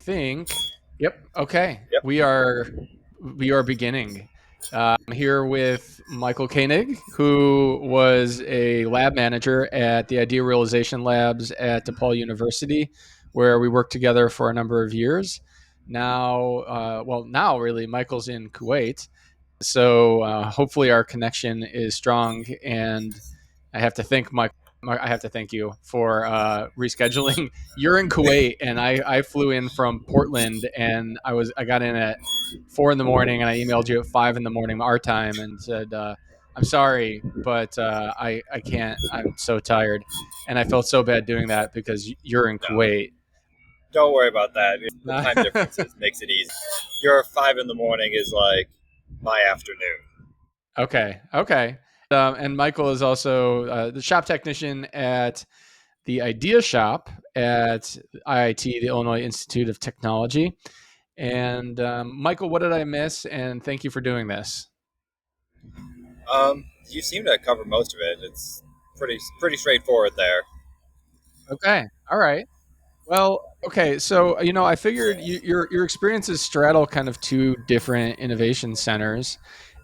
think. Yep. Okay. Yep. We are beginning. I'm here with Michael Koenig, who was a lab manager at the Idea Realization Labs at DePaul University, where we worked together for a number of years. Now really, Michael's in Kuwait, so hopefully our connection is strong. And I have to thank I have to thank you for rescheduling. You're in Kuwait, and I flew in from Portland, and I got in at 4 in the morning, and I emailed you at 5 in the morning our time and said I'm sorry, but I can't. I'm so tired, and I felt so bad doing that because you're in No, Kuwait. don't worry about that. The time differences makes it easy. Your 5 in the morning is like my afternoon. Okay. And Michael is also the shop technician at the Idea Shop at IIT, the Illinois Institute of Technology. And Michael, what did I miss? And thank you for doing this. You seem to cover most of it. It's pretty straightforward there. Okay. All right. Well, okay. So, I figured your experiences straddle kind of two different innovation centers.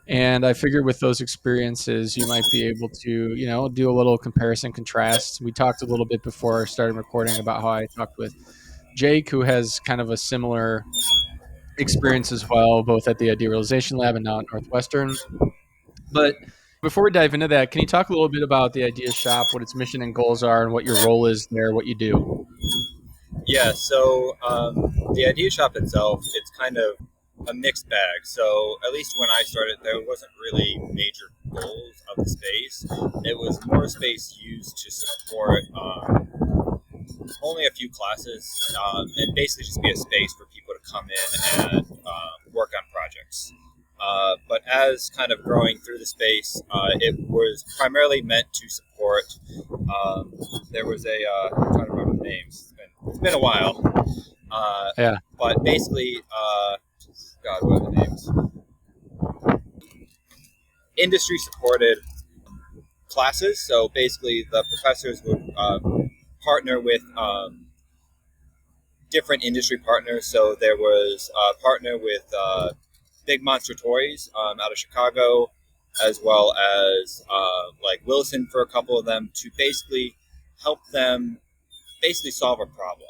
And I figured with those experiences, you might be able to, do a little comparison contrast. We talked a little bit before I started recording about how I talked with Jake, who has kind of a similar experience as well, both at the Idea Realization Lab and now at Northwestern. But before we dive into that, can you talk a little bit about the Idea Shop, what its mission and goals are, and what your role is there, what you do? Yeah, so the idea shop itself, it's kind of a mixed bag. So at least when I started, there wasn't really major goals of the space. It was more space used to support only a few classes and basically just be a space for people to come in and work on projects. But as kind of growing through the space, it was primarily meant to support. There was I'm trying to remember the names. It's been a while. Yeah. But basically, God, what are the names? Industry supported classes. So basically, the professors would partner with different industry partners. So there was a partner with Big Monster Toys out of Chicago, as well as like Wilson for a couple of them, to basically help them basically solve a problem.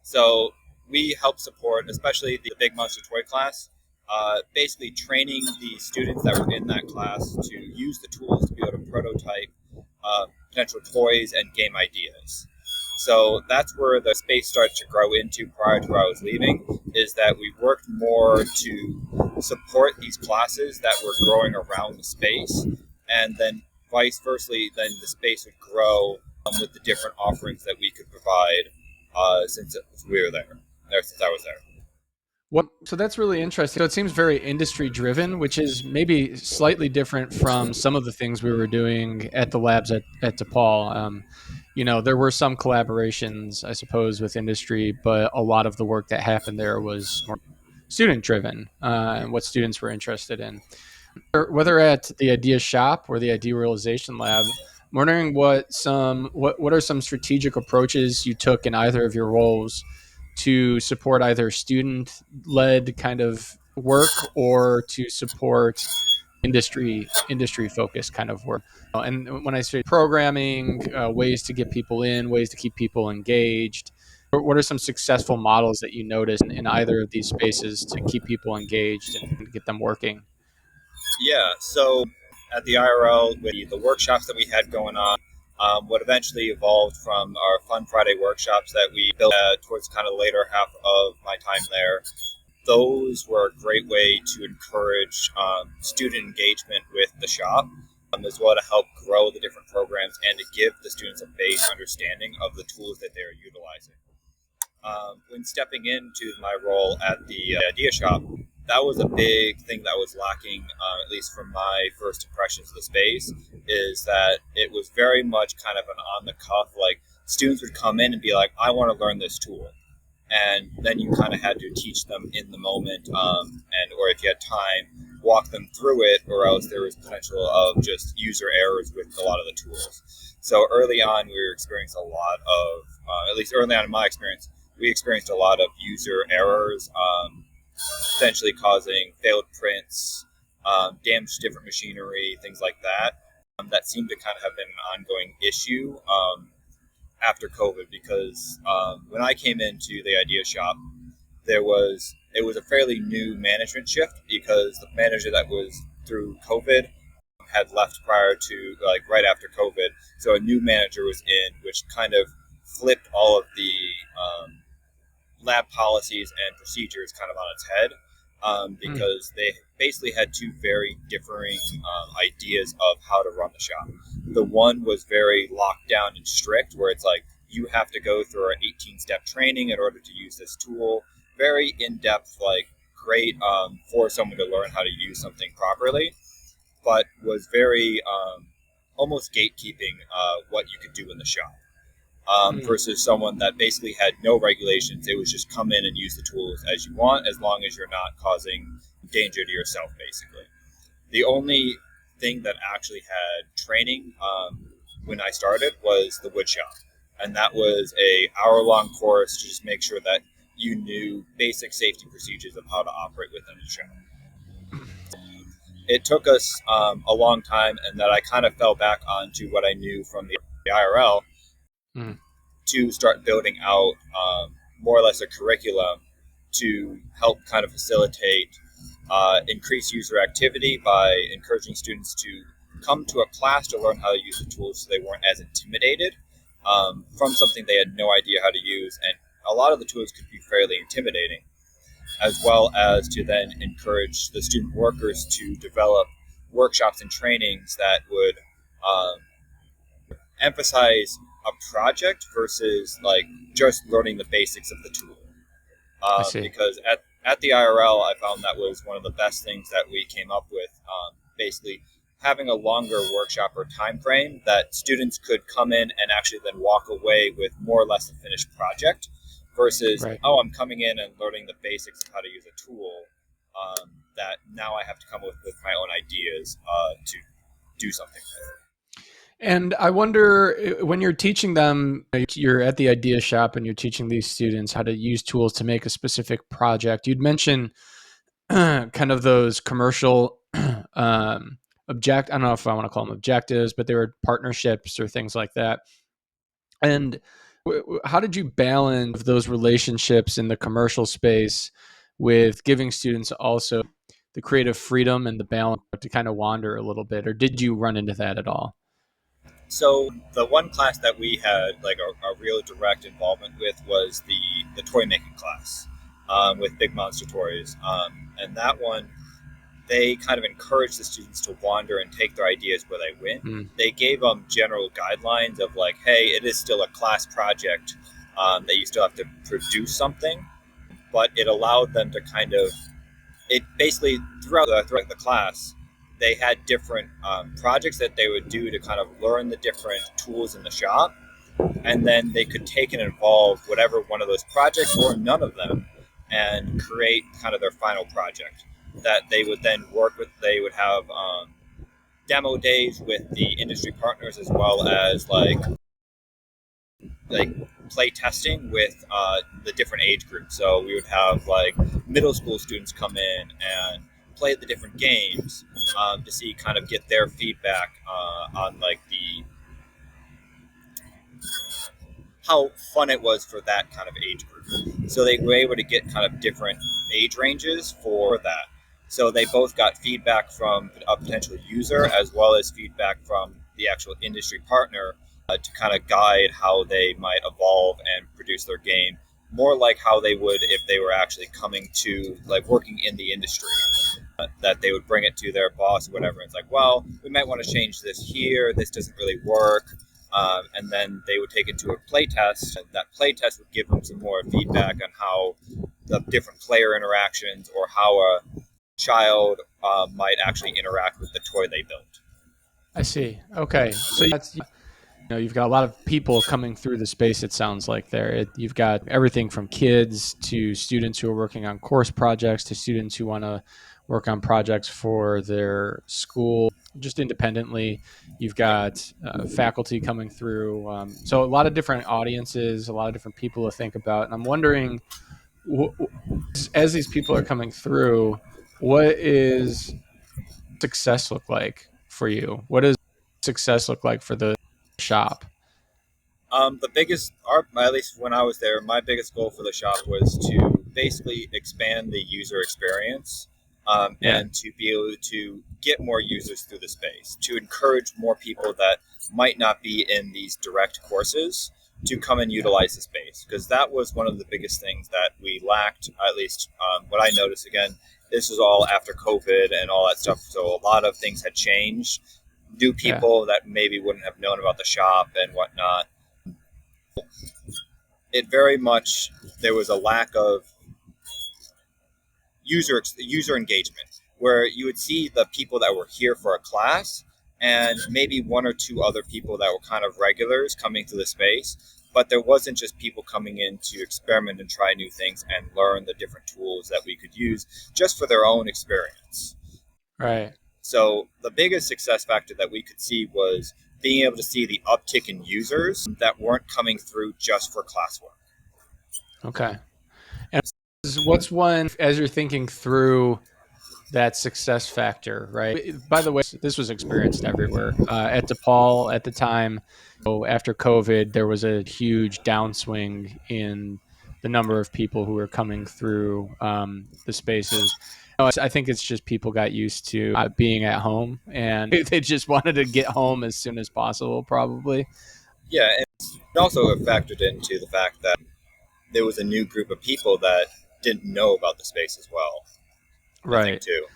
So we help support, especially the Big Monster Toy class, basically training the students that were in that class to use the tools to be able to prototype potential toys and game ideas. So that's where the space started to grow into prior to where I was leaving, is that we worked more to support these classes that were growing around the space, and then vice versa, then the space would grow with the different offerings that we could provide since we were there, since I was there. So that's really interesting. So it seems very industry driven, which is maybe slightly different from some of the things we were doing at the labs at DePaul. There were some collaborations, I suppose, with industry, but a lot of the work that happened there was more student driven and what students were interested in. Whether at the Idea Shop or the Idea Realization Lab, I'm wondering what are some strategic approaches you took in either of your roles to support either student led kind of work or to support industry focused kind of work. And when I say programming, ways to get people in, ways to keep people engaged, what are some successful models that you notice in either of these spaces to keep people engaged and get them working? Yeah, so at the IRL, with the workshops that we had going on, what eventually evolved from our Fun Friday workshops that we built towards kind of the later half of my time there, those were a great way to encourage student engagement with the shop, as well to help grow the different programs and to give the students a base understanding of the tools that they're utilizing. When stepping into my role at the Idea Shop, that was a big thing that was lacking, at least from my first impressions of the space, is that it was very much kind of an on-the-cuff, like students would come in and be like, I want to learn this tool. And then you kind of had to teach them in the moment, or if you had time, walk them through it, or else there was potential of just user errors with a lot of the tools. So early on, we were experiencing a lot of, at least early on in my experience, we experienced a lot of user errors, potentially causing failed prints, damage to different machinery, things like that. That seemed to kind of have been an ongoing issue after COVID because when I came into the idea shop, it was a fairly new management shift because the manager that was through COVID had left prior to right after COVID. So a new manager was in, which kind of flipped all of the lab policies and procedures kind of on its head because they basically had two very differing ideas of how to run the shop. The one was very locked down and strict, where it's like you have to go through an 18-step training in order to use this tool. Very in-depth, great for someone to learn how to use something properly, but was very almost gatekeeping what you could do in the shop. Versus someone that basically had no regulations. It was just come in and use the tools as you want, as long as you're not causing danger to yourself, basically. The only thing that actually had training when I started was the wood shop. And that was a hour-long course to just make sure that you knew basic safety procedures of how to operate within the shop. It took us a long time, and that I kind of fell back onto what I knew from the IRL to start building out more or less a curriculum to help kind of facilitate increased user activity by encouraging students to come to a class to learn how to use the tools so they weren't as intimidated from something they had no idea how to use. And a lot of the tools could be fairly intimidating, as well as to then encourage the student workers to develop workshops and trainings that would emphasize a project versus just learning the basics of the tool. I see. Because at the IRL, I found that was one of the best things that we came up with. Basically, having a longer workshop or time frame that students could come in and actually then walk away with more or less a finished project, versus I'm coming in and learning the basics of how to use a tool that now I have to come up with my own ideas to do something with. And I wonder, when you're teaching them, you're at the idea shop and you're teaching these students how to use tools to make a specific project. You'd mention kind of those commercial I don't know if I want to call them objectives, but they were partnerships or things like that. And how did you balance those relationships in the commercial space with giving students also the creative freedom and the balance to kind of wander a little bit? Or did you run into that at all? So the one class that we had a real direct involvement with was the toy making class with Big Monster Toys. And that one, they kind of encouraged the students to wander and take their ideas where they went. They gave them general guidelines of hey, it is still a class project that you still have to produce something, but it allowed them to it basically throughout the class, they had different projects that they would do to kind of learn the different tools in the shop. And then they could take and involve whatever one of those projects or none of them and create kind of their final project that they would then work with. They would have demo days with the industry partners, as well as play testing with the different age groups. So we would have middle school students come in and play the different games to see get their feedback on how fun it was for that kind of age group. So they were able to get kind of different age ranges for that. So they both got feedback from a potential user as well as feedback from the actual industry partner to kind of guide how they might evolve and produce their game, more like how they would if they were actually coming to working in the industry. That they would bring it to their boss or whatever. It's well, we might want to change this here. This doesn't really work. And then they would take it to a play test. And that play test would give them some more feedback on how the different player interactions or how a child might actually interact with the toy they built. I see. Okay. So you've got a lot of people coming through the space, it sounds like there. You've got everything from kids to students who are working on course projects to students who want to work on projects for their school just independently. You've Yeah. got faculty coming through. So a lot of different audiences, a lot of different people to think about. And I'm wondering, as these people are coming through, what is success look like for you? What does success look like for the shop? The biggest, at least when I was there, my biggest goal for the shop was to basically expand the user experience, Yeah. and to be able to get more users through the space, to encourage more people that might not be in these direct courses to come and Yeah. utilize the space. Because that was one of the biggest things that we lacked, at least what I noticed. Again, this was all after COVID and all that stuff. So a lot of things had changed. New Yeah. people that maybe wouldn't have known about the shop and whatnot. It very much, there was a lack of user engagement, where you would see the people that were here for a class and maybe one or two other people that were kind of regulars coming to the space, but there wasn't just people coming in to experiment and try new things and learn the different tools that we could use just for their own experience. Right. So the biggest success factor that we could see was being able to see the uptick in users that weren't coming through just for classwork. Okay. And what's one, as you're thinking through that success factor, right? By the way, this was experienced everywhere. At DePaul at the time, so after COVID, there was a huge downswing in the number of people who were coming through the spaces. I think it's just people got used to being at home and they just wanted to get home as soon as possible, probably. Yeah, and it also factored into the fact that there was a new group of people that didn't know about the space as well, I think, Right. too.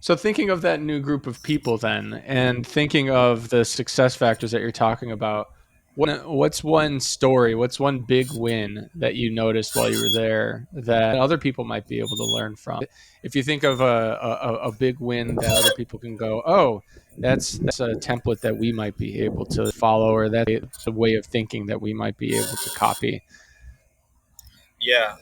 So thinking of that new group of people then and thinking of the success factors that you're talking about, what's one story, what's one big win that you noticed while you were there that other people might be able to learn from? If you think of a big win that other people can go, oh, that's a template that we might be able to follow, or that's a way of thinking that we might be able to copy. Yeah,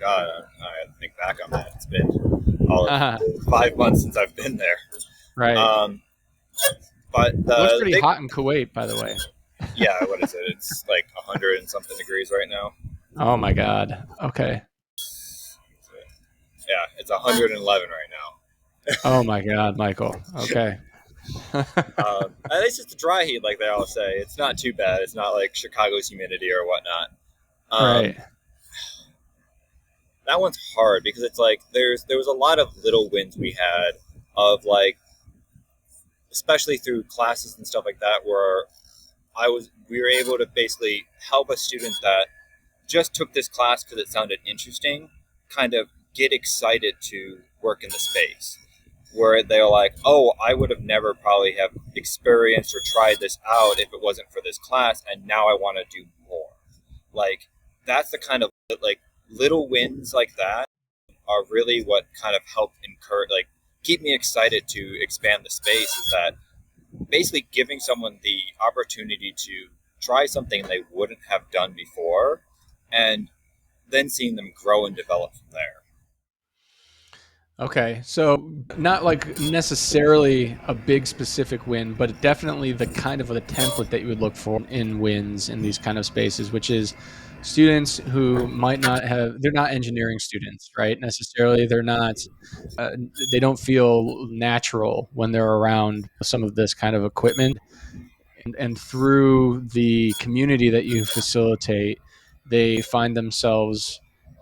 God, I had to think back on that. It's been all of 5 months since I've been there. Right. Um, but It looks the pretty big, hot in Kuwait, by the way. yeah, what is it? It's like 100 and something degrees right now. Oh my God. Okay. Yeah, it's 111 right now. Oh my God, Michael. Okay. At least it's a dry heat, like they all say. It's not too bad. It's not like Chicago's humidity or whatnot. Right. Um, that one's hard because it's like there was a lot of little wins we had of like, especially through classes and stuff like that, where we were able to basically help a student that just took this class because it sounded interesting kind of get excited to work in the space, where they're like, oh, I would have never probably have experienced or tried this out if it wasn't for this class, and now I want to do more. Like, that's the kind of like little wins like that are really what kind of help encourage, like, keep me excited to expand the space. Is that basically giving someone the opportunity to try something they wouldn't have done before, and then seeing them grow and develop from there. Okay. So not like necessarily a big specific win, but definitely the kind of the template that you would look for in wins in these kind of spaces, which is students who might not have, they're not engineering students, right? Necessarily, they're not, uh, they don't feel natural when they're around some of this kind of equipment. And through the community that you facilitate, they find themselves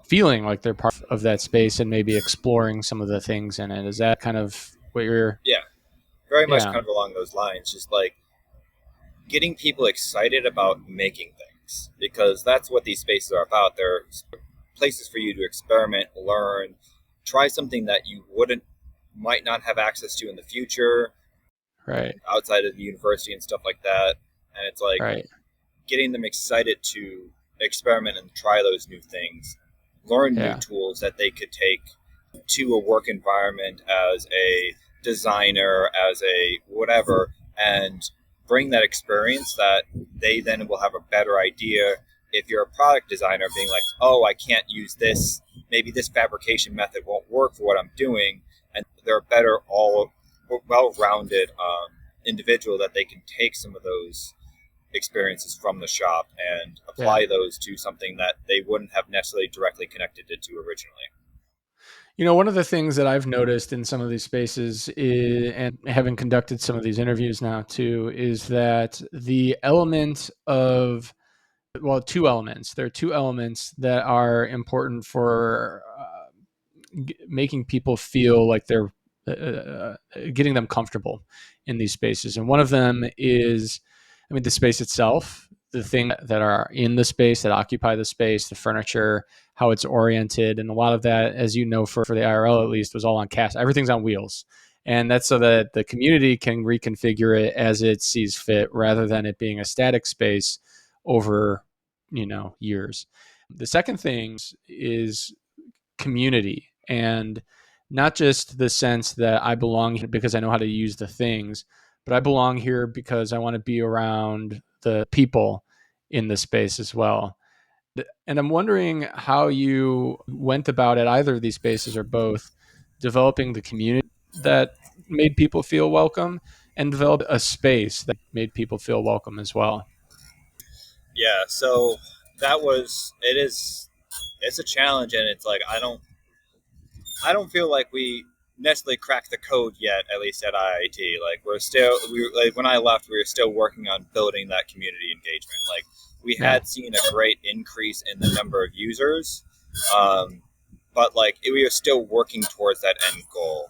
feeling like they're part of that space and maybe exploring some of the things in it. Is that kind of what you're? Yeah, very much Yeah. kind of along those lines. Just like getting people excited about making things, because that's what these spaces are about. They're places for you to experiment, learn, try something that you wouldn't might not have access to in the future Right. outside of the university and stuff like that. And it's like Right. getting them excited to experiment and try those new things, learn new Yeah. tools that they could take to a work environment as a designer, as a whatever, and bring that experience that they then will have a better idea. If you're a product designer, being like, oh, I can't use this maybe this fabrication method won't work for what I'm doing, and they're a better, all well-rounded individual that they can take some of those experiences from the shop and Yeah. apply those to something that they wouldn't have necessarily directly connected it to originally. One of the things that I've noticed in some of these spaces and having conducted some of these interviews now too, is that the element of, well, two elements. There are two elements that are important for making people feel like they're getting them comfortable in these spaces. And one of them is, the space itself, the things that are in the space, that occupy the space, the furniture, how it's oriented. And a lot of that, as you know, for the IRL at least, was all on cast. Everything's on wheels. And that's so that the community can reconfigure it as it sees fit rather than it being a static space over, years. The second thing is community, and not just the sense that I belong here because I know how to use the things, but I belong here because I want to be around the people in the space as well. And I'm wondering how you went about at either of these spaces or both, developing the community that made people feel welcome and develop a space that made people feel welcome as well. Yeah, so that was it is it's a challenge, and it's like I don't feel like we necessarily cracked the code yet, at least at IIT. Like when I left, we were still working on building that community engagement. Like we Yeah. had seen a great increase in the number of users, but like we were still working towards that end goal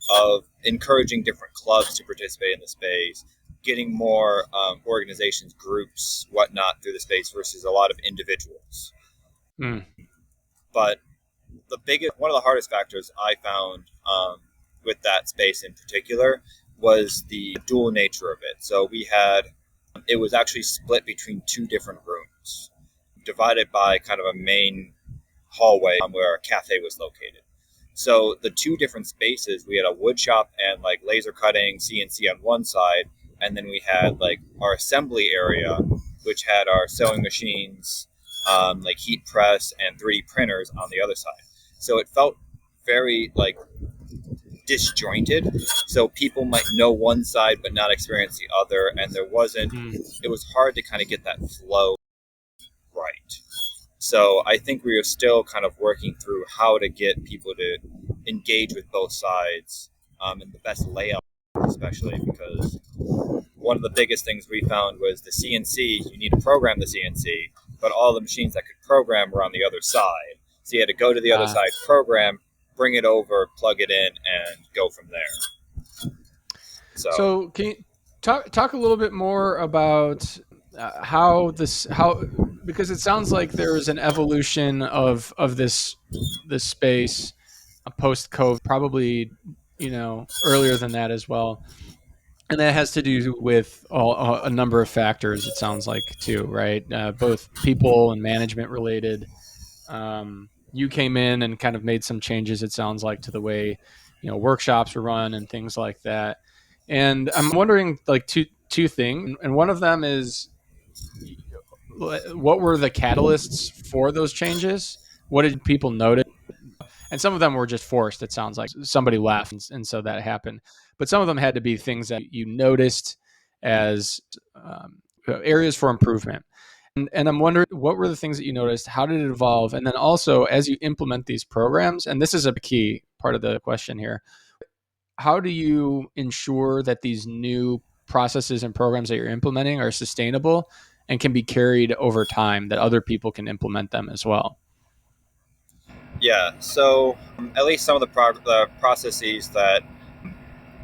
of encouraging different clubs to participate in the space, getting more organizations, groups, whatnot through the space versus a lot of individuals. Mm. But one of the hardest factors I found with that space in particular was the dual nature of it. So it was actually split between two different rooms, divided by kind of a main hallway where our cafe was located. So the two different spaces, we had a wood shop and like laser cutting, CNC on one side, and then we had like our assembly area, which had our sewing machines, like heat press and 3D printers on the other side. So it felt very like disjointed. So people might know one side but not experience the other, and Mm. it was hard to kind of get that flow right. So I think we are still kind of working through how to get people to engage with both sides, and the best layout, especially because one of the biggest things we found was the CNC. You need to program the CNC, but all the machines that could program were on the other side. So you had to go to the other Uh, side, program, bring it over, plug it in, and go from there. So So can you talk a little bit more about how, because it sounds like there's an evolution of this space post COVID, probably earlier than that as well, and that has to do with a number of factors. It sounds like too, right? Both people and management related. You came in and kind of made some changes. It sounds like to the way workshops were run and things like that. And I'm wondering like two things, and one of them is what were the catalysts for those changes? What did people notice? And some of them were just forced. It sounds like somebody left, and so that happened. But some of them had to be things that you noticed as areas for improvement. And I'm wondering, what were the things that you noticed? How did it evolve? And then also, as you implement these programs, and this is a key part of the question here, how do you ensure that these new processes and programs that you're implementing are sustainable and can be carried over time, that other people can implement them as well? yeah, so at least some of the processes that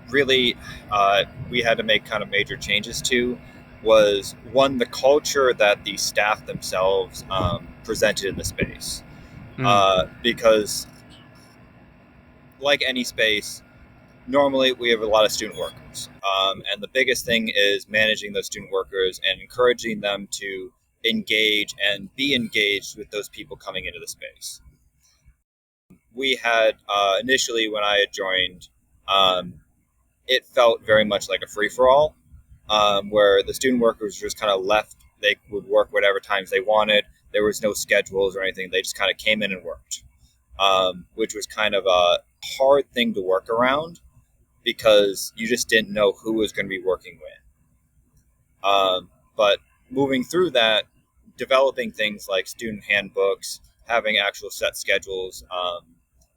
really we had to make kind of major changes to was one, the culture that the staff themselves presented in the space, Mm, because like any space, normally we have a lot of student workers, and the biggest thing is managing those student workers and encouraging them to engage and be engaged with those people coming into the space. We had initially when I had joined, um, it felt very much like a free-for-all, where the student workers just kind of left. They would work whatever times they wanted. There was no schedules or anything. They just kind of came in and worked. which was kind of a hard thing to work around because you just didn't know who was going to be working with. But moving through that, developing things like student handbooks, having actual set schedules,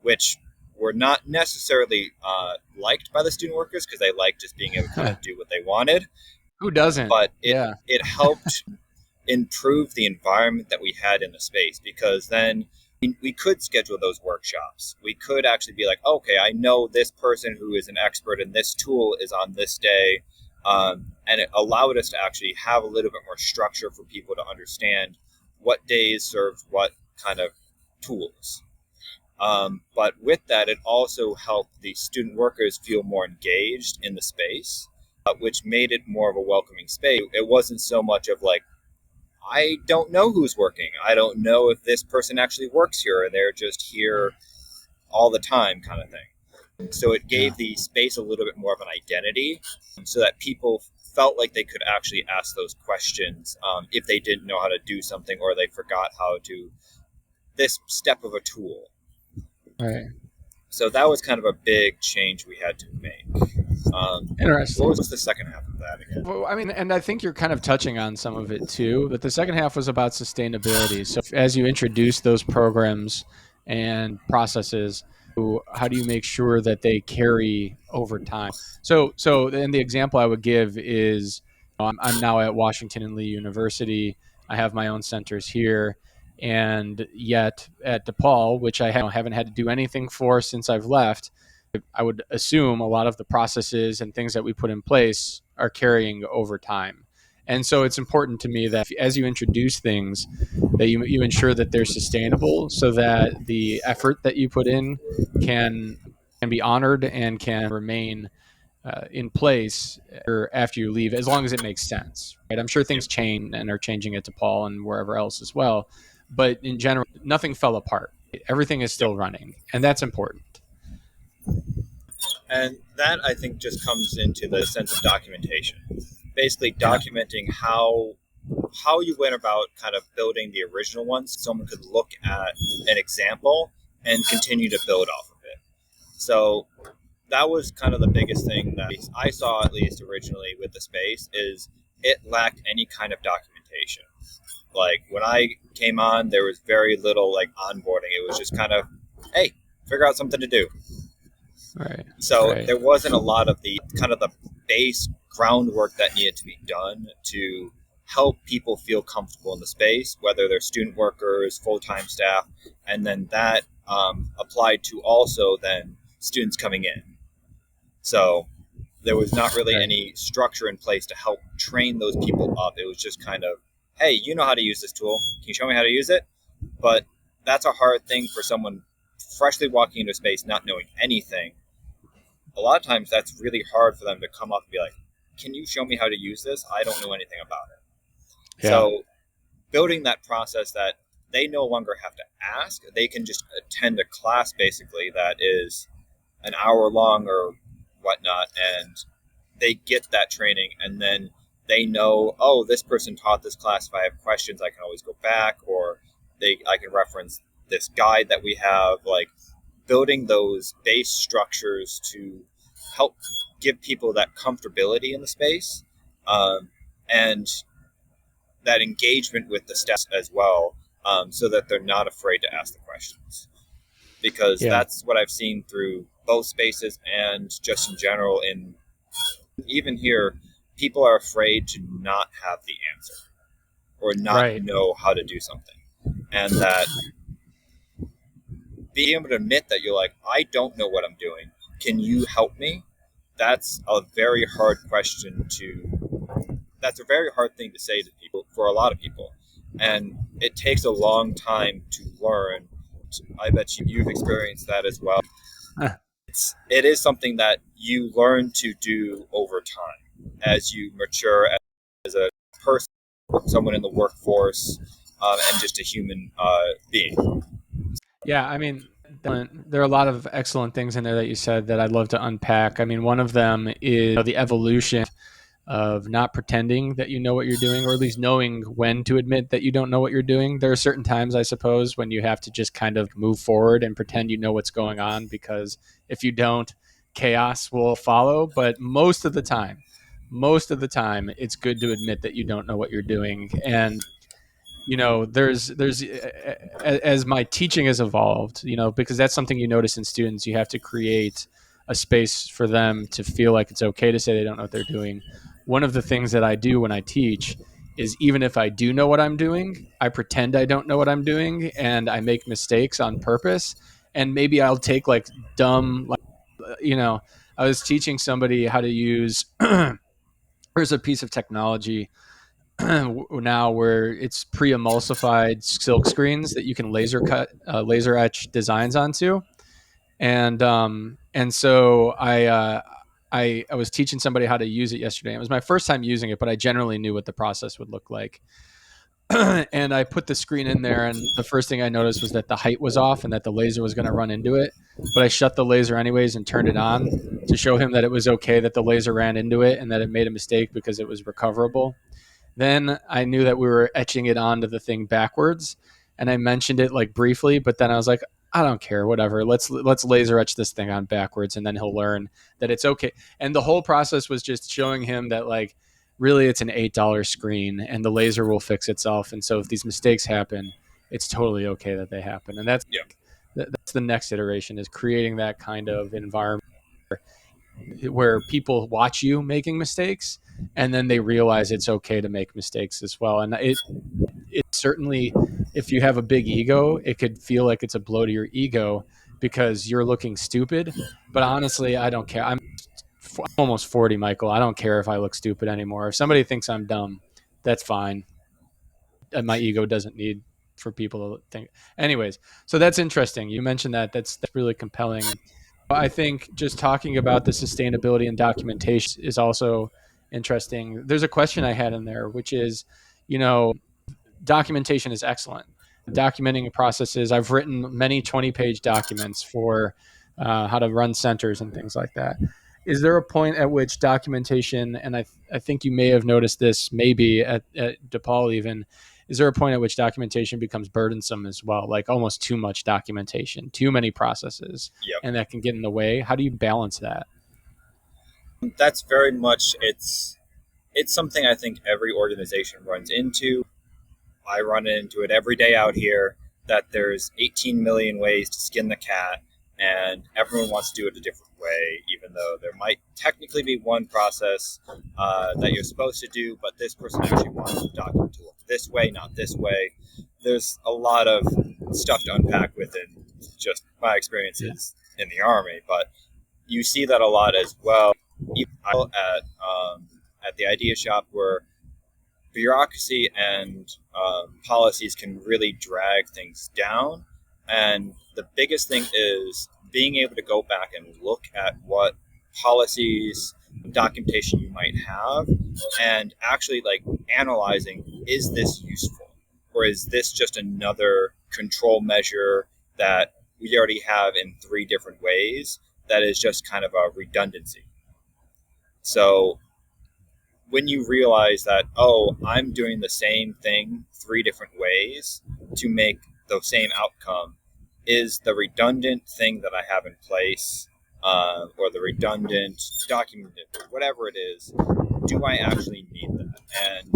which were not necessarily liked by the student workers because they liked just being able to kind of do what they wanted. Who doesn't? But Yeah. it helped improve the environment that we had in the space because then we could schedule those workshops. We could actually be like, okay, I know this person who is an expert in this tool is on this day. And it allowed us to actually have a little bit more structure for people to understand what days served what kind of tools. But with that, it also helped the student workers feel more engaged in the space, which made it more of a welcoming space. It wasn't so much of like, I don't know who's working. I don't know if this person actually works here, and they're just here all the time kind of thing. So it gave the space a little bit more of an identity so that people felt like they could actually ask those questions if they didn't know how to do something or they forgot how to this step of a tool. Right. So that was kind of a big change we had to make. Interesting. What was the second half of that again? Well, I mean, and I think you're kind of touching on some of it too, but the second half was about sustainability. So as you introduce those programs and processes, how do you make sure that they carry over time? So and the example I would give is I'm now at Washington and Lee University. I have my own centers here. And yet at DePaul, which I haven't had to do anything for since I've left, I would assume a lot of the processes and things that we put in place are carrying over time. And so it's important to me that as you introduce things, that you ensure that they're sustainable so that the effort that you put in can be honored and can remain in place after you leave, as long as it makes sense. Right? I'm sure things change and are changing at DePaul and wherever else as well. But in general, nothing fell apart. Everything is still running, and that's important. And that, I think, just comes into the sense of documentation. Basically documenting how you went about kind of building the original ones. Someone could look at an example and continue to build off of it. So that was kind of the biggest thing that I saw, at least originally with the space, is it lacked any kind of documentation. Like when I came on, there was very little like onboarding. It was just kind of, hey, figure out something to do. Right. So there wasn't a lot of the kind of the base groundwork that needed to be done to help people feel comfortable in the space, whether they're student workers, full-time staff, and then that applied to also then students coming in. So there was not really any structure in place to help train those people up. It was just kind of, hey, you know how to use this tool. Can you show me how to use it? But that's a hard thing for someone freshly walking into a space, not knowing anything. A lot of times that's really hard for them to come up and be like, can you show me how to use this? I don't know anything about it. Yeah. So building that process that they no longer have to ask, they can just attend a class basically that is an hour long or whatnot, and they get that training, and then they know, oh, this person taught this class. If I have questions, I can always go back, or I can reference this guide that we have. Like building those base structures to help give people that comfortability in the space, and that engagement with the staff as well, so that they're not afraid to ask the questions. Because that's what I've seen through both spaces and just in general. In even here, people are afraid to not have the answer or not know how to do something, and that being able to admit that you're like, I don't know what I'm doing. Can you help me? That's a very hard question that's a very hard thing to say to people, for a lot of people. And it takes a long time to learn. I bet you've experienced that as well. It is something that you learn to do over time as you mature as a person, someone in the workforce, and just a human being. Yeah, I mean, there are a lot of excellent things in there that you said that I'd love to unpack. I mean, one of them is the evolution of not pretending that you know what you're doing, or at least knowing when to admit that you don't know what you're doing. There are certain times, I suppose, when you have to just kind of move forward and pretend you know what's going on, because if you don't, chaos will follow. But most of the time, it's good to admit that you don't know what you're doing. And there's as my teaching has evolved, because that's something you notice in students. You have to create a space for them to feel like it's okay to say they don't know what they're doing. One of the things that I do when I teach is, even if I do know what I'm doing, I pretend I don't know what I'm doing, and I make mistakes on purpose. And maybe I'll take like dumb, like, you know I was teaching somebody how to use there's a piece of technology now where it's pre-emulsified silk screens that you can laser etch designs onto. And so I was teaching somebody how to use it yesterday. It was my first time using it, but I generally knew what the process would look like. And I put the screen in there, and the first thing I noticed was that the height was off and that the laser was going to run into it. But I shut the laser anyways and turned it on to show him that it was okay that the laser ran into it and that it made a mistake because it was recoverable. Then I knew that we were etching it onto the thing backwards, and I mentioned it like briefly, but then I was like, I don't care, whatever. Let's laser etch this thing on backwards, and then he'll learn that it's okay. And the whole process was just showing him that, like, really it's an $8 screen and the laser will fix itself. And so if these mistakes happen, it's totally okay that they happen. And that's Yeah. that's the next iteration, is creating that kind of environment where people watch you making mistakes, and then they realize it's okay to make mistakes as well. And it certainly, if you have a big ego, it could feel like it's a blow to your ego because you're looking stupid. But honestly, I don't care. I'm almost 40, Michael. I don't care if I look stupid anymore. If somebody thinks I'm dumb, that's fine. And my ego doesn't need for people to think. Anyways, so that's interesting. You mentioned that. That's really compelling. I think just talking about the sustainability and documentation is also interesting. There's a question I had in there, which is, you know, documentation is excellent. Documenting processes, I've written many 20-page documents for how to run centers and things like that. Is there a point at which documentation, and I think you may have noticed this maybe at DePaul even, is there a point at which documentation becomes burdensome as well, like almost too much documentation, too many processes, Yep. and that can get in the way? How do you balance that? That's very much it's something I think every organization runs into. I run into it every day out here, that there's 18 million ways to skin the cat, and everyone wants to do it a different way, even though there might technically be one process that you're supposed to do, but this person actually wants the document to look this way, not this way. There's a lot of stuff to unpack within just my experiences in the Army, but you see that a lot as well. Even at the idea shop, where bureaucracy and policies can really drag things down. And the biggest thing is being able to go back and look at what policies, documentation you might have, and actually like analyzing, is this useful? Or is this just another control measure that we already have in three different ways that is just kind of a redundancy? So when you realize that, oh, I'm doing the same thing three different ways to make the same outcome, is the redundant thing that I have in place, or the redundant document, whatever it is, do I actually need that? And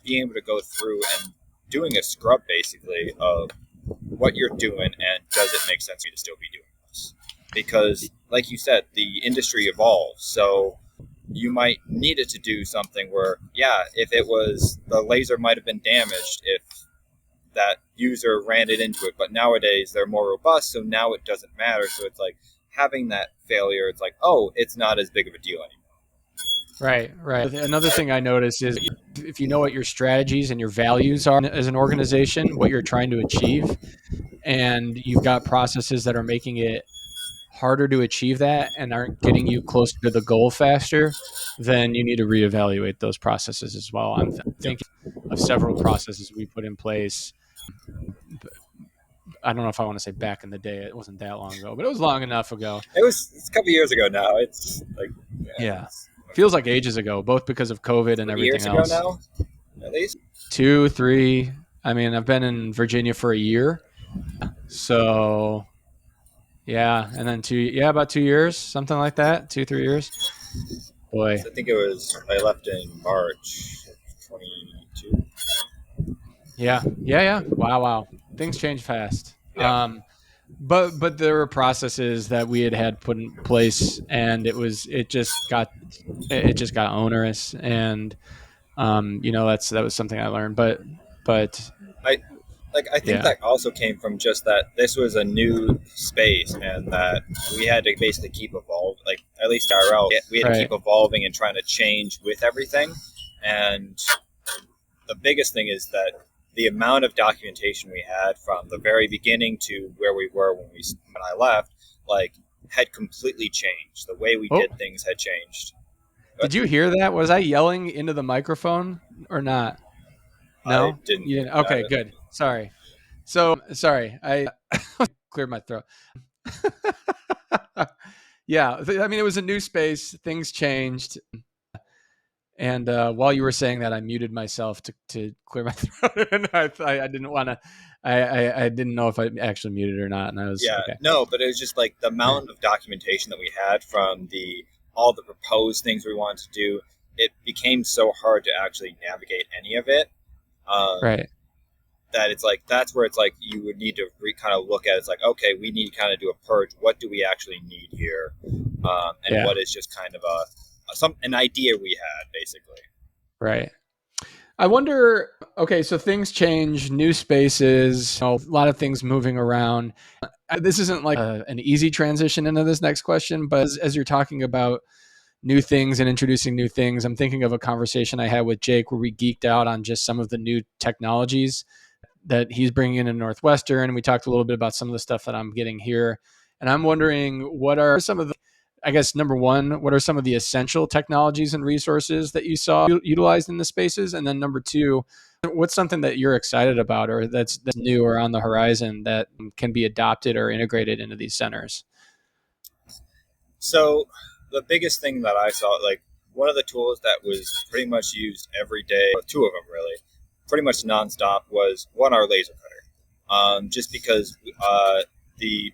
being able to go through and doing a scrub basically of what you're doing, and does it make sense for you to still be doing this? Because, like you said, the industry evolves. So you might need it to do something where, yeah, if it was, the laser might have been damaged if that user ran it into it, but nowadays they're more robust, so now it doesn't matter. So it's like having that failure, it's like, oh, it's not as big of a deal anymore. Right, right. Another thing I notice is, if you know what your strategies and your values are as an organization, what you're trying to achieve, and you've got processes that are making it harder to achieve that and aren't getting you closer to the goal faster, then you need to reevaluate those processes as well. I'm Yep. thinking of several processes we put in place. I don't know if I want to say back in the day. It wasn't that long ago, but it was long enough ago. It's a couple years ago now. It's like, yeah, Yeah. feels like ages ago, both because of COVID and 3 years everything ago else. now, at least. 2, 3. I mean, I've been in Virginia for a year, so yeah, and then about 2 years, something like that, 2, 3 years. Boy, So I think it was I left in March 22. yeah. Wow. Things change fast. Yeah, But there were processes that we had put in place, and it just got onerous, and that was something I learned. But I I think yeah, that also came from just that this was a new space and that we had to basically keep evolving. Like at least IRL, we had to right. keep evolving and trying to change with everything. And the biggest thing is that the amount of documentation we had from the very beginning to where we were when I left, like, had completely changed. The way we Oh, did things had changed. did But you hear that? Was I yelling into the microphone or not? I No. didn't. Yeah. Okay. Good. Sorry. So sorry. I cleared my throat. Yeah. I mean, it was a new space. Things changed. And while you were saying that, I muted myself to clear my throat, and I didn't want to. I didn't know if I actually muted or not, and I was Yeah, okay. no, but it was just like the amount of documentation that we had from the all the proposed things we wanted to do. It became so hard to actually navigate any of it. Um, Right. that it's like that's where it's like you would need to kind of look at it. It's like, okay, we need to kind of do a purge. What do we actually need here, and Yeah. what is just kind of an idea we had basically. Right. I wonder. Okay, so things change, new spaces, a lot of things moving around. This isn't like an easy transition into this next question, but as you're talking about new things and introducing new things, I'm thinking of a conversation I had with Jake where we geeked out on just some of the new technologies that he's bringing in Northwestern. And we talked a little bit about some of the stuff that I'm getting here. And I'm wondering what are some of the, I guess, number one, what are some of the essential technologies and resources that you saw utilized in the spaces? And then number two, what's something that you're excited about or that's new or on the horizon that can be adopted or integrated into these centers? So the biggest thing that I saw, like one of the tools that was pretty much used every day, or two of them really, pretty much nonstop, was one, our laser cutter. Just because the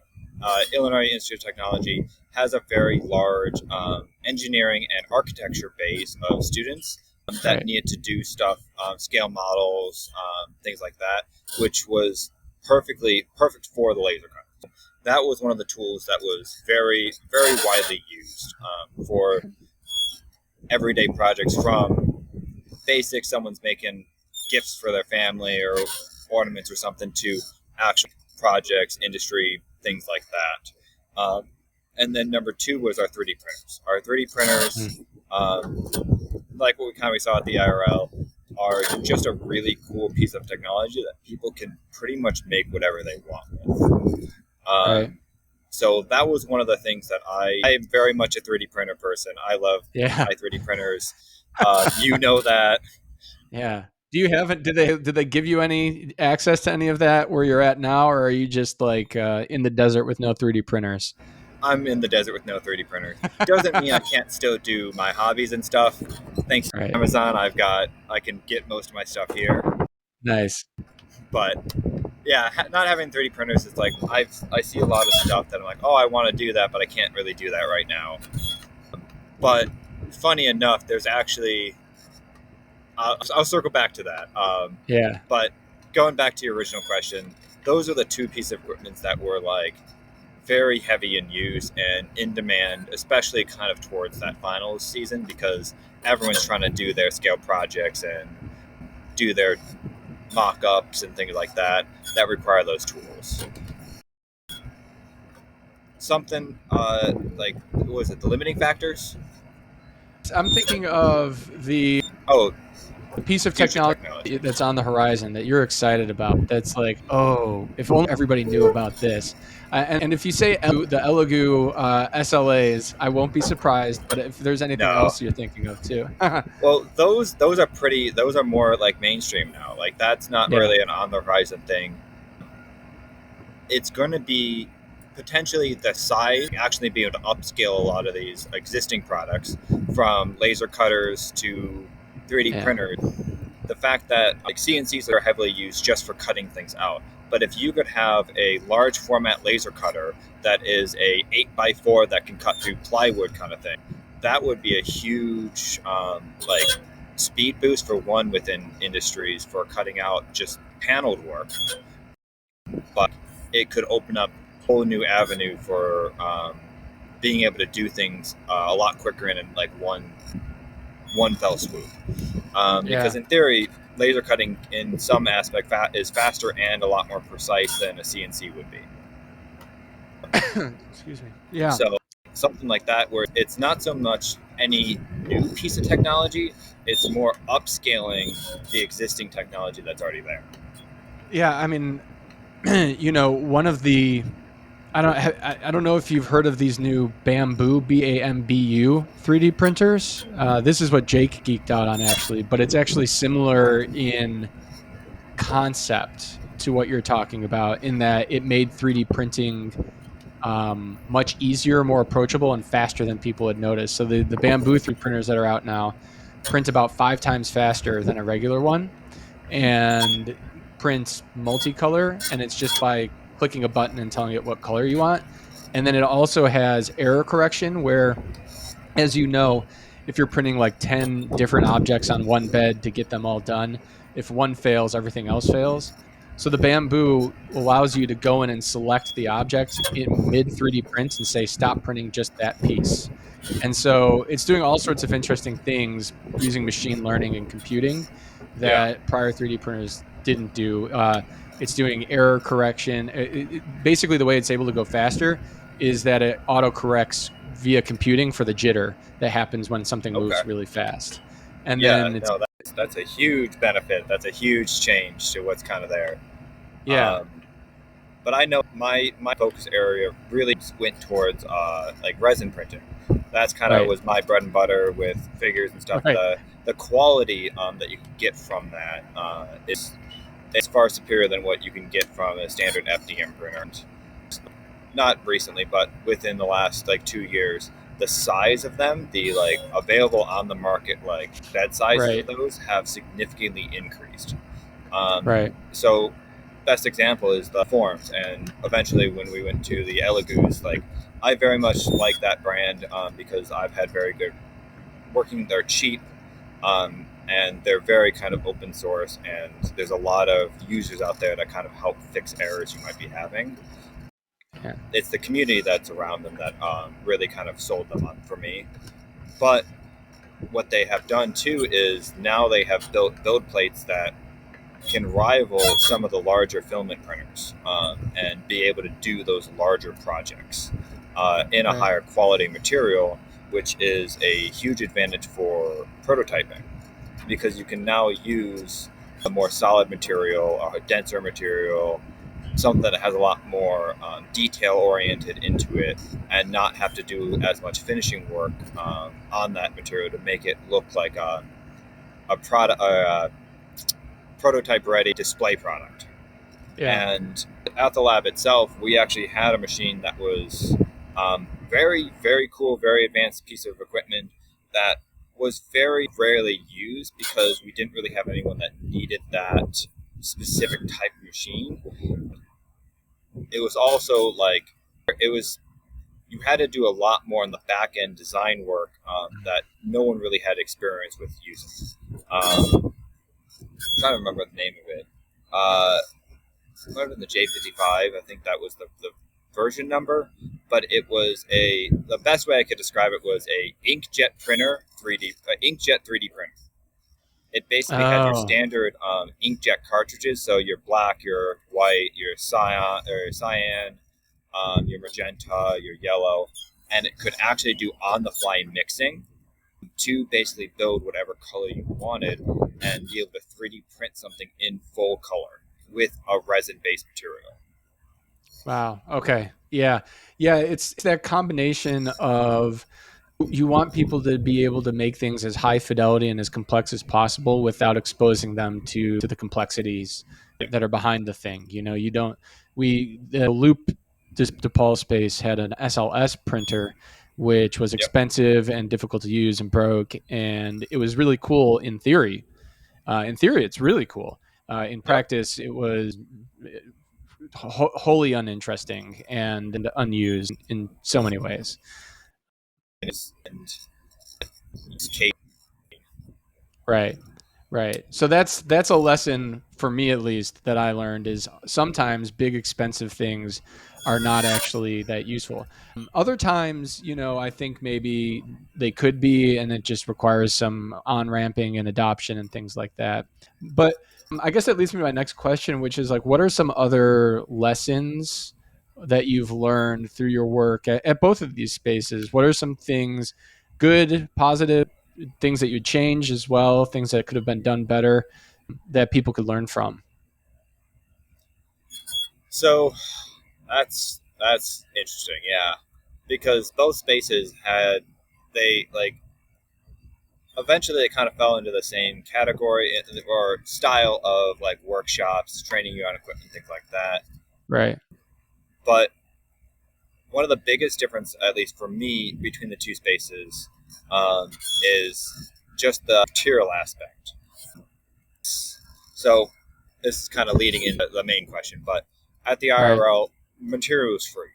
Illinois Institute of Technology has a very large engineering and architecture base of students that Right. need to do stuff, scale models, things like that, which was perfect for the laser cutter. That was one of the tools that was very, very widely used for everyday projects, from basic someone's making gifts for their family or ornaments or something to actual projects, industry, things like that. And then number two was our 3D printers. Our 3D printers, like what we kind of saw at the IRL, are just a really cool piece of technology that people can pretty much make whatever they want with. Right. So that was one of the things that I am very much a 3D printer person. I love Yeah. my 3D printers. You know that. Yeah. Do you have it? Did they give you any access to any of that where you're at now, or are you just like in the desert with no 3D printers? I'm in the desert with no 3D printer. Doesn't mean I can't still do my hobbies and stuff. Thanks to Right. Amazon, I can get most of my stuff here. Nice. But yeah, not having 3D printers is like I see a lot of stuff that I'm like, oh, I want to do that, but I can't really do that right now. But funny enough, there's actually I'll circle back to that. Yeah. But going back to your original question, those are the two pieces of equipment that were like very heavy in use and in demand, especially kind of towards that finals season, because everyone's trying to do their scale projects and do their mock-ups and things like that require those tools. Something like, what was it, the limiting factors? I'm thinking of the Oh, piece of future technology technology. that's on the horizon that you're excited about. That's like, oh, if only everybody knew about this. And if you say the Elegoo SLAs, I won't be surprised. But if there's anything No. else you're thinking of too, Well, those are pretty. Those are more like mainstream now. Like that's not yeah, really an on the horizon thing. It's going to be potentially the size actually be able to upscale a lot of these existing products from laser cutters to 3D Yeah. printers. The fact that like CNCs are heavily used just for cutting things out, but if you could have a large format laser cutter that is a 8x4 that can cut through plywood kind of thing, that would be a huge like speed boost for one within industries for cutting out just paneled work, but it could open up a whole new avenue for being able to do things a lot quicker and in like one fell swoop. Because Yeah. in theory, laser cutting in some aspect is faster and a lot more precise than a CNC would be. Excuse me. Yeah. So something like that, where it's not so much any new piece of technology, it's more upscaling the existing technology that's already there. Yeah. I mean, one of the I don't know if you've heard of these new Bamboo BAMBU 3D printers. This is what Jake geeked out on actually, but it's actually similar in concept to what you're talking about in that it made 3D printing much easier, more approachable, and faster than people had noticed. So the Bamboo 3D printers that are out now print about 5 times faster than a regular one and print multicolor, and it's just by clicking a button and telling it what color you want. And then it also has error correction where, as you know, if you're printing like 10 different objects on one bed to get them all done, if one fails, everything else fails. So the Bamboo allows you to go in and select the object in mid 3D print and say, stop printing just that piece. And so it's doing all sorts of interesting things using machine learning and computing Yeah. that prior 3D printers didn't do. It's doing error correction. Basically, the way it's able to go faster is that it auto corrects via computing for the jitter that happens when something Okay. moves really fast. And Yeah. then it's, No, that's a huge benefit. That's a huge change to what's kind of there. yeah, Um, but I know my focus area really went towards like resin printing. That's kind of right, was my bread and butter with figures and stuff. right, The quality that you can get from that is far superior than what you can get from a standard FDM printer. Not recently, but within the last like 2 years, the size of them, the like available on the market like bed sizes of right, those have significantly increased. right, So best example is the forms, and eventually when we went to the Elegoo's, like I very much like that brand because I've had very good working. They're cheap, and they're very kind of open source, and there's a lot of users out there that kind of help fix errors you might be having. yeah, It's the community that's around them that really kind of sold them on for me. But what they have done too is now they have built build plates that can rival some of the larger filament printers and be able to do those larger projects in a right, higher quality material, which is a huge advantage for prototyping because you can now use a more solid material, a denser material, something that has a lot more detail oriented into it, and not have to do as much finishing work on that material to make it look like a product, prototype ready display product. yeah. And at the lab itself, we actually had a machine that was very, very cool, very advanced piece of equipment that was very rarely used because we didn't really have anyone that needed that specific type of machine. It was also like it was you had to do a lot more on the back end design work that no one really had experience with using. I'm trying to remember the name of it. Other than the J55, I think that was the version number, but it was the best way I could describe it was a inkjet printer 3D inkjet 3D printer. It basically had your Oh, standard inkjet cartridges, so your black, your white, your cyan, your magenta, your yellow, and it could actually do on the fly mixing to basically build whatever color you wanted and be able to 3D print something in full color with a resin based material. wow. Okay. Yeah. Yeah. It's that combination of you want people to be able to make things as high fidelity and as complex as possible without exposing them to the complexities that are behind the thing. You don't, the loop this DePaul space had an SLS printer, which was Yep. expensive and difficult to use and broke. And it was really cool in theory. In theory, it's really cool. In Yep. practice, it was wholly uninteresting and unused in so many ways. And use case. Right. Right. So that's a lesson for me at least that I learned is sometimes big expensive things are not actually that useful. Other times, I think maybe they could be and it just requires some on-ramping and adoption and things like that. But I guess that leads me to my next question, which is like what are some other lessons that you've learned through your work at both of these spaces? What are some things good, positive, things that you'd change as well, things that could have been done better that people could learn from? So that's interesting, yeah, because both spaces had they like eventually they kind of fell into the same category or style of like workshops, training you on equipment, things like that. Right. But one of the biggest difference, at least for me, between the two spaces um, is just the material aspect. So this is kind of leading into the main question, but at the Right. IRL, material is free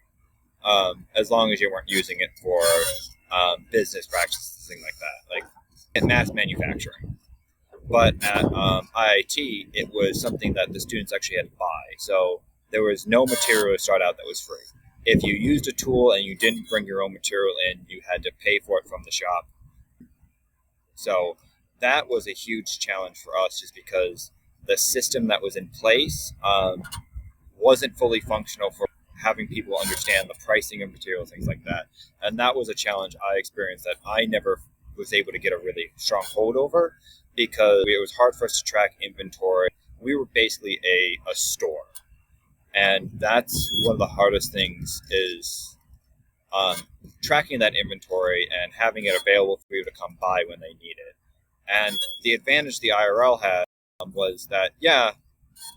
as long as you weren't using it for business practices, things like that, like in mass manufacturing. But at IIT, it was something that the students actually had to buy. So there was no material to start out that was free. If you used a tool and you didn't bring your own material in, you had to pay for it from the shop. So that was a huge challenge for us just because the system that was in place wasn't fully functional for having people understand the pricing of material, things like that. And that was a challenge I experienced that I never was able to get a really strong hold over because it was hard for us to track inventory. We were basically a store. And that's one of the hardest things is tracking that inventory and having it available for people to come by when they need it. And the advantage the IRL had was that, yeah,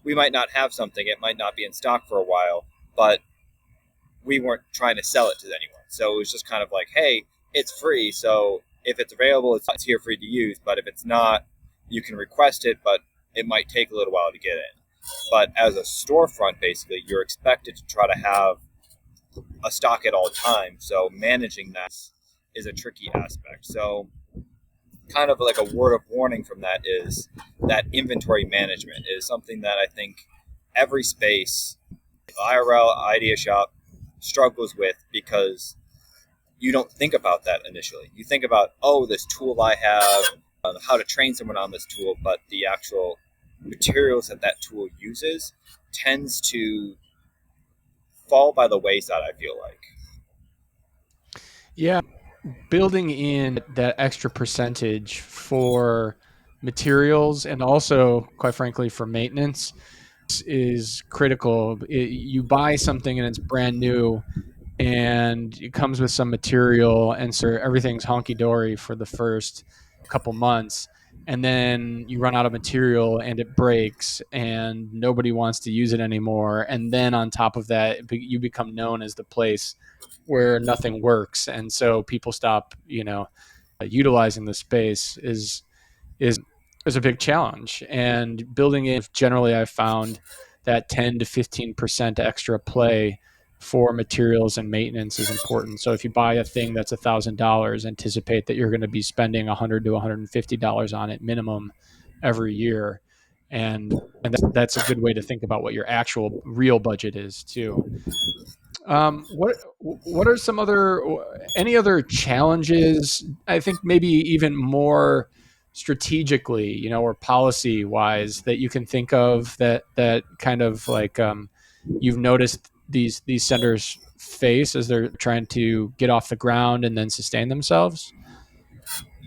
we might not have something, it might not be in stock for a while, but we weren't trying to sell it to anyone. So it was just kind of like, hey, it's free, so if it's available, it's here for you to use. But if it's not, you can request it, but it might take a little while to get in. But as a storefront, basically, you're expected to try to have a stock at all times. So managing that is a tricky aspect. So kind of like a word of warning from that is that inventory management is something that I think every space, IRL, idea shop, struggles with because you don't think about that initially. You think about, oh, this tool I have, how to train someone on this tool, but the actual materials that that tool uses tends to fall by the wayside, I feel like. Yeah. Building in that extra percentage for materials and also, quite frankly, for maintenance is critical. You buy something and it's brand new and it comes with some material and so everything's honky-dory for the first couple months and then you run out of material and it breaks and nobody wants to use it anymore and then on top of that you become known as the place where nothing works and so people stop utilizing the space is is a big challenge. And building it generally, I've found that 10 to 15% extra play for materials and maintenance is important. So if you buy a thing that's $1,000, anticipate that you're going to be spending $100 to $150 on it minimum every year, and that's a good way to think about what your actual real budget is too. What are some other any other challenges? I think maybe even more strategically, or policy wise, that you can think of that kind of like you've noticed these centers face as they're trying to get off the ground and then sustain themselves.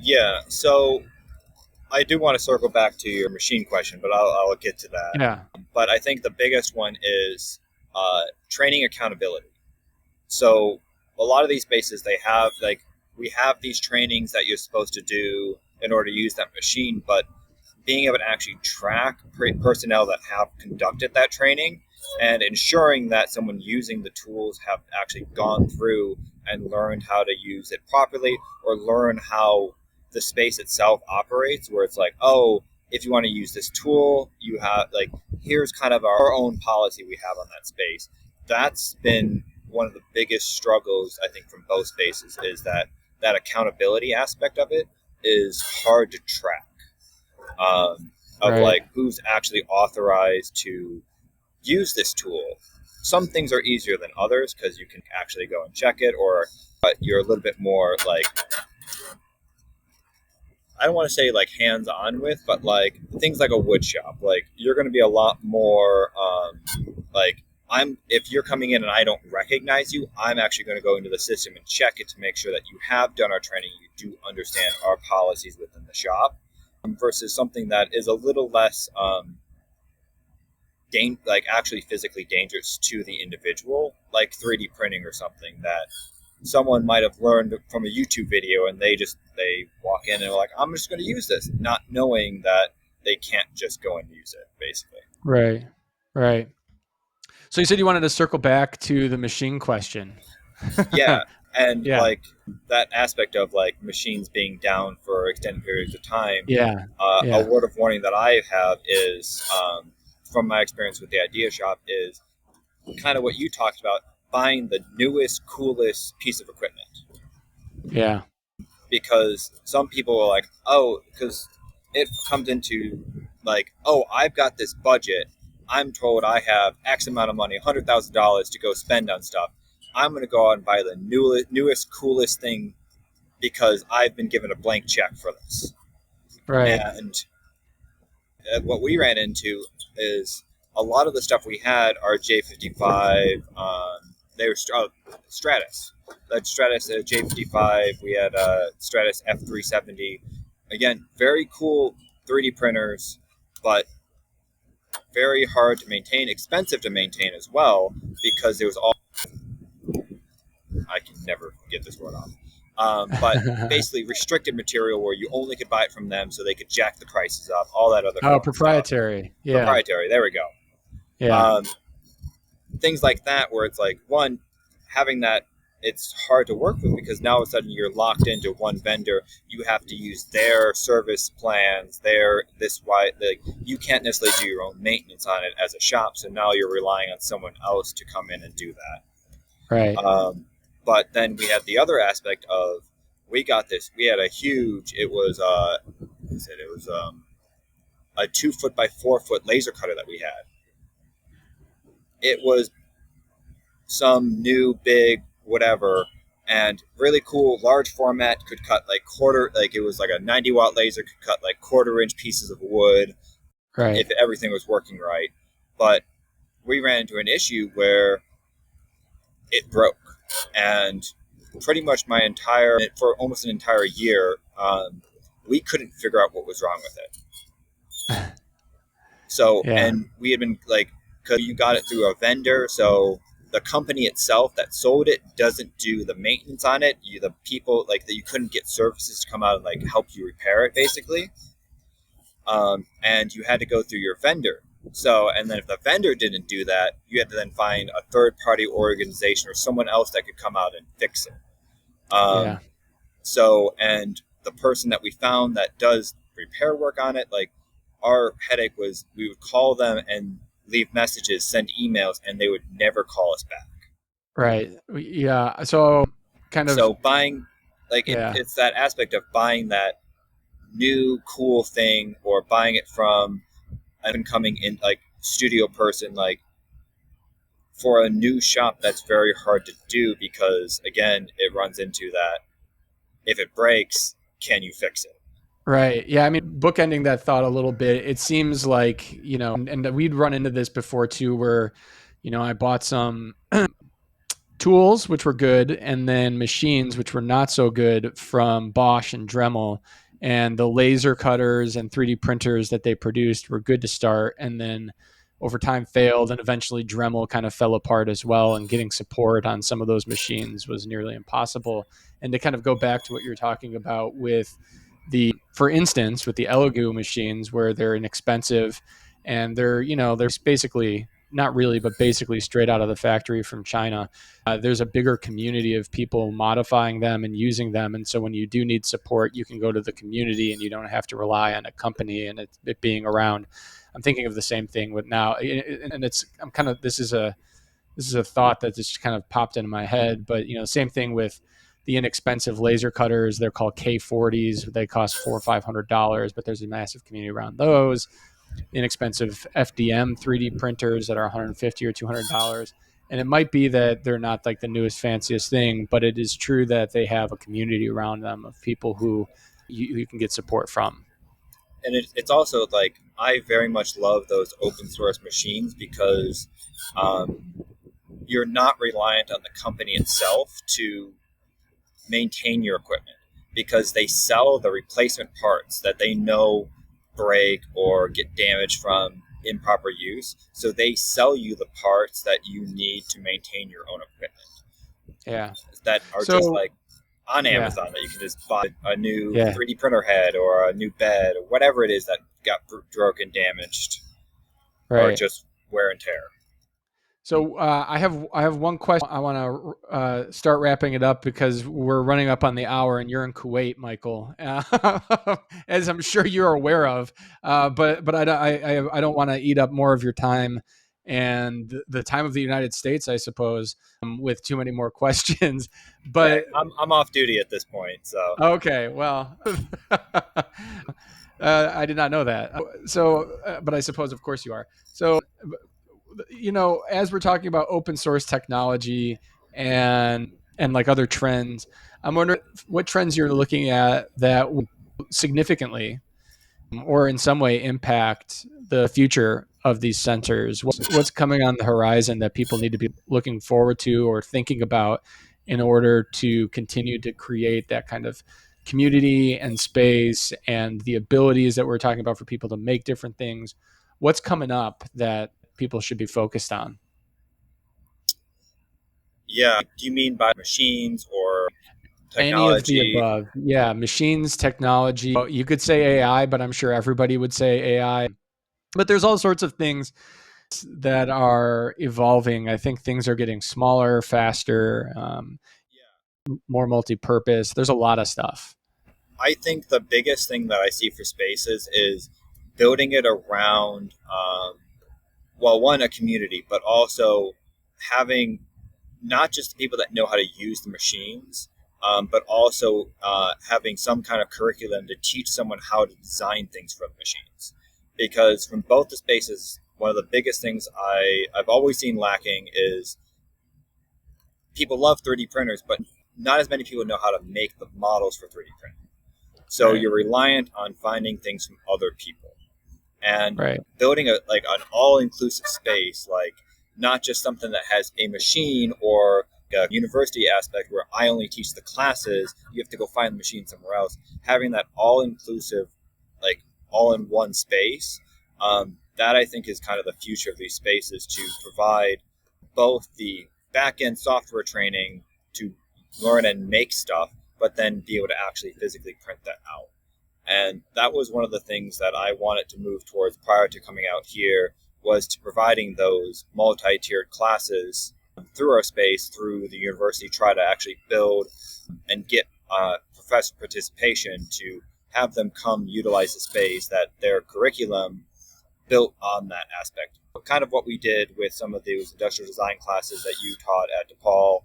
Yeah, so I do want to circle back to your machine question, but I'll get to that. Yeah. But I think the biggest one is training accountability. So a lot of these spaces, they have like we have these trainings that you're supposed to do in order to use that machine, but being able to actually track personnel that have conducted that training and ensuring that someone using the tools have actually gone through and learned how to use it properly, or learn how the space itself operates, where it's like, oh, if you want to use this tool, you have like, here's kind of our own policy we have on that space. That's been one of the biggest struggles, I think, from both spaces, is that that accountability aspect of it is hard to track, of Right. like who's actually authorized to use this tool. Some things are easier than others because you can actually go and check it, or but you're a little bit more like, I don't want to say like hands on with, but like things like a wood shop, like you're going to be a lot more like, I'm, if you're coming in and I don't recognize you, I'm actually going to go into the system and check it to make sure that you have done our training, you do understand our policies within the shop, versus something that is a little less like actually physically dangerous to the individual, like 3D printing or something that someone might have learned from a YouTube video, and they walk in and are like, I'm just going to use this, not knowing that they can't just go and use it, basically. Right. Right. So you said you wanted to circle back to the machine question. Yeah, and Yeah. like that aspect of like machines being down for extended periods of time. Yeah. A Yeah. word of warning that I have is, from my experience with the Idea Shop, is kind of what you talked about, buying the newest, coolest piece of equipment. Yeah. Because some people are like, oh, because it comes into like, oh, I've got this budget. I'm told I have X amount of money, $100,000 to go spend on stuff. I'm going to go out and buy the newest, coolest thing because I've been given a blank check for this. Right. And what we ran into is a lot of the stuff we had are J55. They were Stratus. That Stratus J55. We had Stratus F370. Again, very cool 3D printers, but very hard to maintain, expensive to maintain as well, because there was all, I can never get this word off. But basically restricted material where you only could buy it from them, so they could jack the prices up, all that other Oh, fun stuff. proprietary. Yeah. Proprietary, there we go. Yeah. Um, things like that, where it's like, one, having that, it's hard to work with, because now all of a sudden you're locked into one vendor. You have to use their service plans, their this why, like, you can't necessarily do your own maintenance on it as a shop, so now you're relying on someone else to come in and do that. Right. But then we had the other aspect of, we had a huge, it was a 2 foot by 4 foot laser cutter that we had. It was some new big whatever, and really cool, large format, could cut like quarter, like it was like a 90-watt laser, could cut like quarter-inch pieces of wood Right. if everything was working right. But we ran into an issue where it broke, and pretty much for almost an entire year, we couldn't figure out what was wrong with it. So, Yeah. and we had been like, because you got it through a vendor, so the company itself that sold it doesn't do the maintenance on it. The people like that, you couldn't get services to come out and like help you repair it, basically. And you had to go through your vendor. So, and then if the vendor didn't do that, you had to then find a third-party organization or someone else that could come out and fix it. Yeah. So, and the person that we found that does repair work on it, like, our headache was, we would call them and leave messages, send emails, and they would never call us back. Right. Yeah. So kind of, So buying, like, yeah. it's that aspect of buying that new cool thing, or buying it from an incoming in like studio person, like, for a new shop, that's very hard to do, because again, it runs into that, if it breaks, can you fix it? Right. Yeah. I mean, bookending that thought a little bit, it seems like, and we'd run into this before too, where, I bought some tools, which were good, and then machines, which were not so good from Bosch and Dremel. And the laser cutters and 3D printers that they produced were good to start. And then over time failed. And eventually Dremel kind of fell apart as well. And getting support on some of those machines was nearly impossible. And to kind of go back to what you're talking about with for instance, with the Elegoo machines, where they're inexpensive and they're basically not really, but basically straight out of the factory from China. There's a bigger community of people modifying them and using them. And so when you do need support, you can go to the community and you don't have to rely on a company and it being around. I'm thinking of the same thing with now. And I'm kind of, this is a thought that just kind of popped into my head, but same thing with the inexpensive laser cutters. They're called K40s. They cost $400 or $500, but there's a massive community around those. Inexpensive FDM 3D printers that are $150 or $200. And it might be that they're not like the newest, fanciest thing, but it is true that they have a community around them of people who you can get support from. And it's also like I very much love those open source machines because you're not reliant on the company itself to maintain your equipment because they sell the replacement parts that they know break or get damaged from improper use. So they sell you the parts that you need to maintain your own equipment. Yeah. That are So, just like on yeah. Amazon that you can just buy a new Yeah. 3D printer head or a new bed or whatever it is that got broken, damaged, or Right. just wear and tear. So I have one question. I want to start wrapping it up because we're running up on the hour, and you're in Kuwait, Michael, as I'm sure you're aware of. But I don't want to eat up more of your time and the time of the United States, I suppose, with too many more questions. Hey, But I'm off duty at this point, so okay, well, I did not know that. So, but I suppose, of course, you are. So as we're talking about open source technology and like other trends, I'm wondering what trends you're looking at that will significantly or in some way impact the future of these sensors. What's coming on the horizon that people need to be looking forward to or thinking about in order to continue to create that kind of community and space and the abilities that we're talking about for people to make different things? What's coming up that people should be focused on? yeah. Do you mean by machines or Any of the technology? above. Yeah, machines, technology. You could say AI, but I'm sure everybody would say AI. But there's all sorts of things that are evolving. I think things are getting smaller, faster, more multi-purpose. There's a lot of stuff. I think the biggest thing that I see for spaces is building it around, well, one, a community, but also having not just the people that know how to use the machines, but also having some kind of curriculum to teach someone how to design things for the machines. Because from both the spaces, one of the biggest things I've always seen lacking is people love 3D printers, but not as many people know how to make the models for 3D printing. So Right. you're reliant on finding things from other people and Right. building like an all-inclusive space, like not just something that has a machine or a university aspect where I only teach the classes. You have to go find the machine somewhere else. Having that all-inclusive, like all-in-one space, that I think is kind of the future of these spaces to provide both the back-end software training to learn and make stuff, but then be able to actually physically print that out. And that was one of the things that I wanted to move towards prior to coming out here, was to providing those multi-tiered classes through our space, through the university, try to actually build and get professor participation to have them come utilize the space, that their curriculum built on that aspect. Kind of what we did with some of those industrial design classes that you taught at DePaul,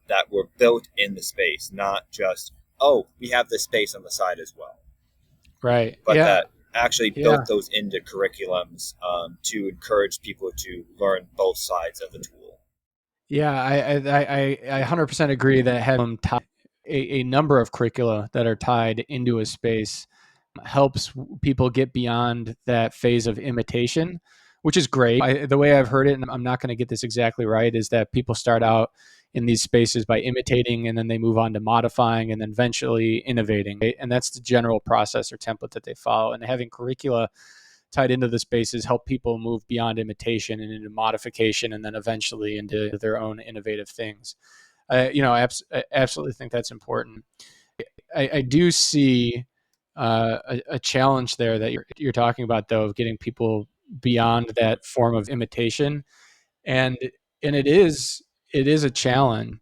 that were built in the space, not just, oh, we have this space on the side as well, Right. but Yeah. that actually Yeah. built those into curriculums to encourage people to learn both sides of the tool. Yeah. I 100% agree that having a number of curricula that are tied into a space helps people get beyond that phase of imitation, which is great. The way I've heard it, and I'm not going to get this exactly right, is that people start out in these spaces by imitating and then they move on to modifying and then eventually innovating. Right? And that's the general process or template that they follow. And having curricula tied into the spaces help people move beyond imitation and into modification and then eventually into their own innovative things. I absolutely think that's important. I do see a challenge there that you're talking about, though, of getting people beyond that form of imitation, and it is a challenge,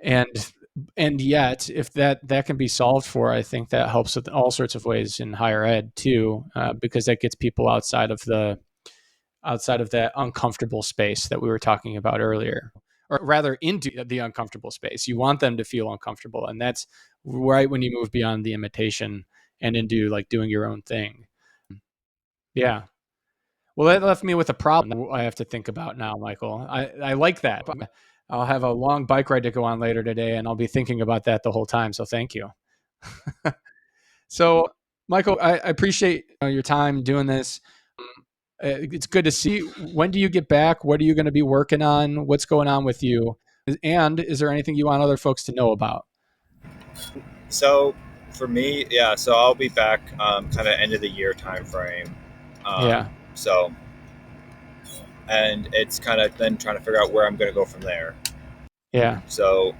and yet if that can be solved for, I think that helps with all sorts of ways in higher ed too, because that gets people outside of that uncomfortable space that we were talking about earlier, or rather into the uncomfortable space. You want them to feel uncomfortable, and that's right when you move beyond the imitation and into like doing your own thing. Yeah. Well, that left me with a problem I have to think about now, Michael. I like that. I'll have a long bike ride to go on later today, and I'll be thinking about that the whole time. So thank you. So, Michael, I appreciate your time doing this. It's good to see. When do you get back? What are you going to be working on? What's going on with you? And is there anything you want other folks to know about? So for me, yeah, so I'll be back kind of end of the year time frame. Yeah, So and it's kind of then trying to figure out where I'm going to go from there. yeah, So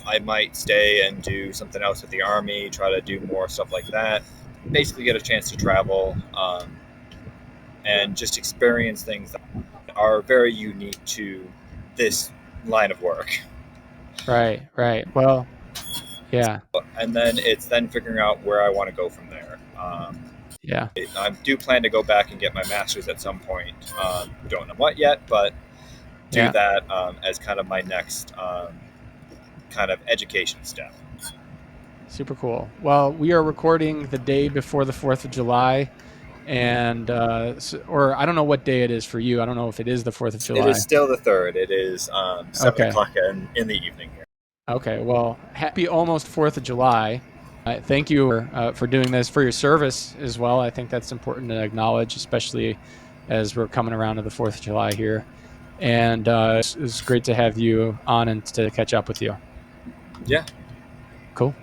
I might stay and do something else with the army, try to do more stuff like that. Basically, get a chance to travel and just experience things that are very unique to this line of work. right, right. Well, yeah, And then it's then figuring out where I want to go from there. yeah, I do plan to go back and get my master's at some point. Don't know what yet, but do yeah. that as kind of my next kind of education step. Super cool. Well, we are recording the day before the 4th of July. And, or I don't know what day it is for you. I don't know if it is the 4th of It July. is still the third. It is 7 Okay. o'clock in the evening here. Okay. Well, happy almost 4th of July. Thank you for doing this, for your service as well. I think that's important to acknowledge, especially as we're coming around to the 4th of July here. And it's great to have you on and to catch up with you. Yeah. Cool.